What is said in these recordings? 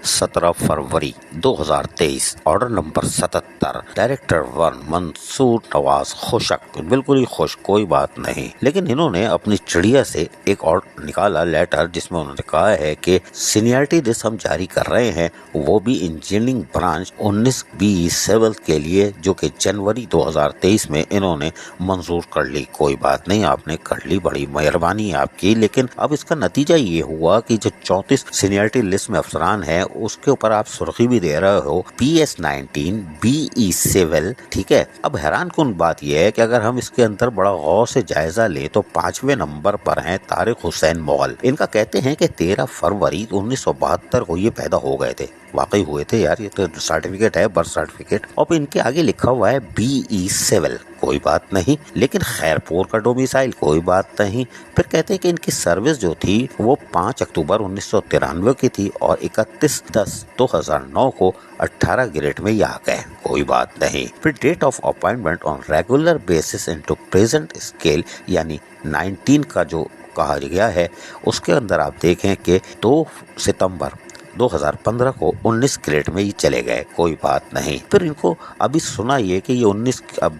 17 फरवरी 2023, order number 77, director 1 Mansoor Nawaz Khushk, बिल्कुल ही खुश, कोई बात नहीं। लेकिन इन्होंने अपनी चिड़िया से एक और निकाला लेटर जिसमें उन्होंने कहा है कि सीनियरिटी लिस्ट हम जारी कर रहे हैं, वो भी इंजीनियरिंग ब्रांच 19-20 सिविल के लिए, जो कि जनवरी 2023 में इन्होंने मंजूर कर ली। कोई बात नहीं, आपने कर ली, बड़ी मेहरबानी है आपकी। लेकिन अब इसका नतीजा ये हुआ कि जो 34 सीनियरिटी लिस्ट में अफसरान है उसके ऊपर आप सुर्खी भी दे रहे हो PS-19 BE सिविल, ठीक है। अब हैरान कुन बात यह है कि अगर हम इसके अंदर बड़ा गौर से जायजा ले तो 5वें नंबर पर हैं तारिक हुसैन मौल। इनका कहते हैं कि 13 फरवरी 1972 को ये पैदा हो गए थे। वाकई हुए थे यार, ये तो सर्टिफिकेट है, बर्थ सर्टिफिकेट। और इनके आगे लिखा हुआ है BE सिविल, कोई बात नहीं। लेकिन खैरपुर का डोमिसाइल, कोई बात नहीं। फिर कहते हैं कि इनकी सर्विस जो थी वो 5 अक्टूबर 1993 की थी और 31/10/2009 को 18 ग्रेड में ये आ गए, कोई बात नहीं। फिर date of appointment on regular basis into present scale यानी 19 का जो कहा गया है उसके अंदर आप देखें कि 2 सितंबर 2015 को 19 ग्रेड में ही चले गए, कोई बात नहीं। फिर इनको अभी सुना ये कि ये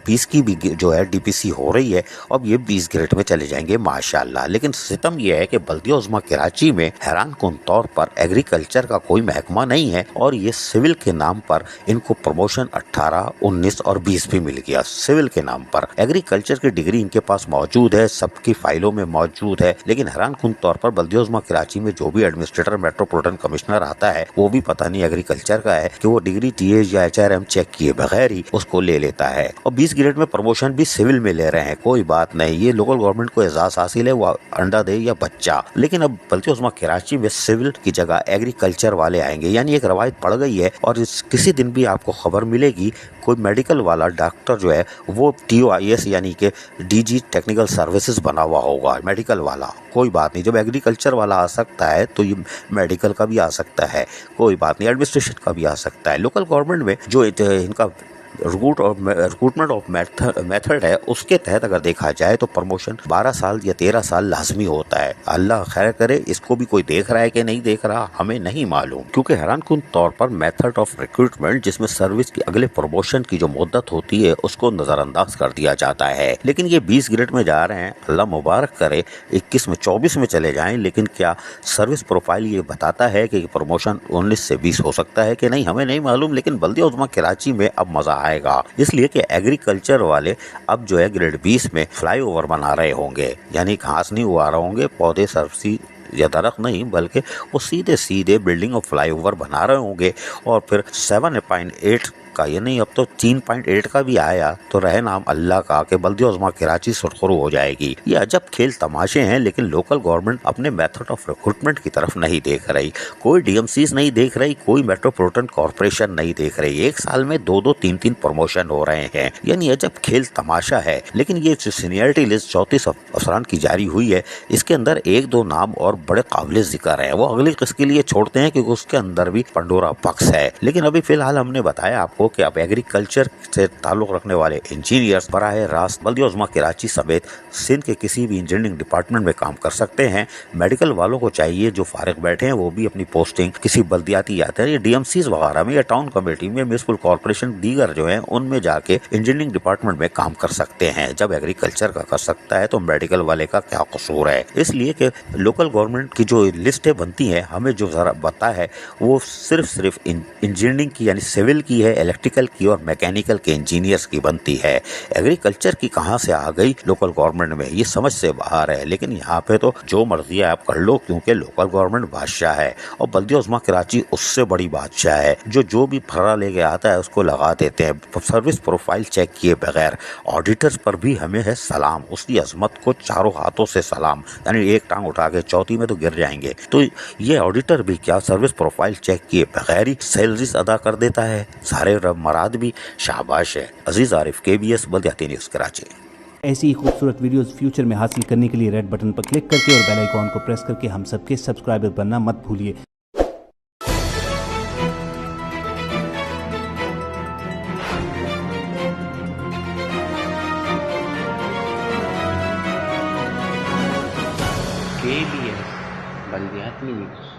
20 की भी जो है DPC हो रही है, अब ये 20 ग्रेड में चले जाएंगे माशाल्लाह। लेकिन सितम ये है कि बल्दिया उज़्मा कराची में हैरान कुन तौर पर एग्रीकल्चर का कोई महकमा नहीं है और ये सिविल के नाम पर इनको प्रमोशन 18, 19 और 20 भी मिल गया। सिविल के नाम पर एग्रीकल्चर की डिग्री इनके पास मौजूद है, सबकी फाइलों में मौजूद है। लेकिन हैरान कुन तौर पर बल्दिया उज़्मा कराची में जो भी एडमिनिस्ट्रेटर मेट्रोपॉलिटन कमिश्नर आता है वो भी पता नहीं एग्रीकल्चर का है कि वो डिग्री TH या HRM चेक किए बगैर ही उसको ले लेता है। और 20 ग्रेड में प्रमोशन भी सिविल में ले रहे हैं, कोई बात नहीं। ये लोकल गवर्नमेंट को एजाज हासिल है, वो अंडा दे या बच्चा। लेकिन अब बल्दिया उज़्मा कराची में सिविल की जगह एग्रीकल्चर वाले आएंगे, यानी एक रवायत पड़ गई है। और किसी दिन भी आपको खबर मिलेगी कोई मेडिकल वाला डॉक्टर जो है वो TOIS यानी कि DG टेक्निकल सर्विसेज बना हुआ होगा, मेडिकल वाला, कोई बात नहीं। जब एग्रीकल्चर वाला आ सकता है तो ये मेडिकल का भी आ सकता है, कोई बात नहीं। एडमिनिस्ट्रेशन का भी आ सकता है। लोकल गवर्नमेंट में जो इनका रिक्रूटमेंट ऑफ मेथड है उसके तहत अगर देखा जाए तो प्रमोशन 12 साल या 13 साल लाजमी होता है। अल्लाह खैर करे, इसको भी कोई देख रहा है कि नहीं देख रहा हमें नहीं मालूम, क्योंकि हैरान कुन तौर पर मेथड ऑफ रिक्रूटमेंट जिसमें सर्विस की अगले प्रमोशन की जो मुद्दत होती है उसको नजरअंदाज कर दिया जाता है। लेकिन ये 20 ग्रेड में जा रहे हैं, अल्लाह मुबारक करे, 21 में 24 में चले जाएं। लेकिन क्या सर्विस प्रोफाइल ये बताता है कि प्रमोशन 19 से 20 हो सकता है कि नहीं, हमें नहीं मालूम। लेकिन बल्दिया उज़्मा कराची में अब मजा आएगा, इसलिए कि एग्रीकल्चर वाले अब जो है ग्रेड 20 में फ्लाईओवर बना रहे होंगे, यानी घास नहीं उगा रहे होंगे, पौधे सब्जी या दरख्त नहीं, बल्कि वो सीधे सीधे बिल्डिंग और फ्लाईओवर बना रहे होंगे। और फिर 7.8 का, ये नहीं अब तो 3.8 का भी आया तो रहे नाम अल्लाह का कि बल्दिया उज़्मा कराची सुरखरू हो जाएगी। ये अजब खेल तमाशे हैं। लेकिन लोकल गवर्नमेंट अपने मेथड ऑफ रिक्रूटमेंट की तरफ नहीं देख रही, कोई DMCs नहीं देख रही, कोई मेट्रोपॉलिटन कॉर्पोरेशन नहीं देख रही। एक साल में 2-2, 3-3 प्रमोशन हो रहे हैं, यानी अजब खेल तमाशा है। लेकिन ये जो सीनियरिटी लिस्ट 34 अफसरान की जारी हुई है इसके अंदर 1-2 नाम और बड़े काबिल जिक्र है, वो अगली किस्त के लिए छोड़ते हैं क्योंकि उसके अंदर भी पंडोरा बॉक्स है। लेकिन अभी फिलहाल हमने बताया आपको कि अब एग्रीकल्चर से ताल्लुक रखने वाले इंजीनियर्स बराह रास्त बल्दिया उज़्मा कराची समेत सिंध के किसी भी इंजीनियरिंग डिपार्टमेंट में काम कर सकते हैं। मेडिकल वालों को चाहिए जो फारिग बैठे हैं वो भी अपनी पोस्टिंग किसी बल्दियाती या DMCs वगैरह में या टाउन कमेटी में, म्युनिसिपल कॉर्पोरेशन दीगर जो है उनमें जाके इंजीनियरिंग डिपार्टमेंट में काम कर सकते हैं। जब एग्रीकल्चर का कर सकता है तो मेडिकल वाले का क्या कसूर है। इसलिए कि लोकल गवर्नमेंट की जो लिस्टें बनती हैं हमें जो जरा पता है वो सिर्फ इंजीनियरिंग की यानी सिविल की है, इलेक्ट्रिकल की और मैकेनिकल के इंजीनियर्स की बनती है। एग्रीकल्चर की कहां से आ गई लोकल गवर्नमेंट में, ये समझ से बाहर है। लेकिन यहाँ पे तो जो मर्जी है आप कर लो, क्योंकि लोकल गवर्नमेंट बादशाह है और बल्दिया उज़्मा कराची उससे बड़ी बादशाह है। जो भी फर्रा लेके आता है उसको लगा देते हैं, सर्विस प्रोफाइल चेक किए बगैर। ऑडिटर्स पर भी हमें है सलाम, उसकी अजमत को चारों हाथों से सलाम, यानी एक टांग उठा के चौथी में तो गिर जाएंगे। तो ये ऑडिटर भी क्या सर्विस प्रोफाइल चेक किए बगैर ही सैलरीज अदा कर देता है, सारे मराद भी शाबाश है। अजीज आरिफ, KBS बल्दियाती न्यूज़ कराची। ऐसी ही खूबसूरत वीडियोस फ्यूचर में हासिल करने के लिए रेड बटन पर क्लिक करके और बेल आइकॉन को प्रेस करके हम सबके सब्सक्राइबर बनना मत भूलिए। KBS बल्दियाती न्यूज़।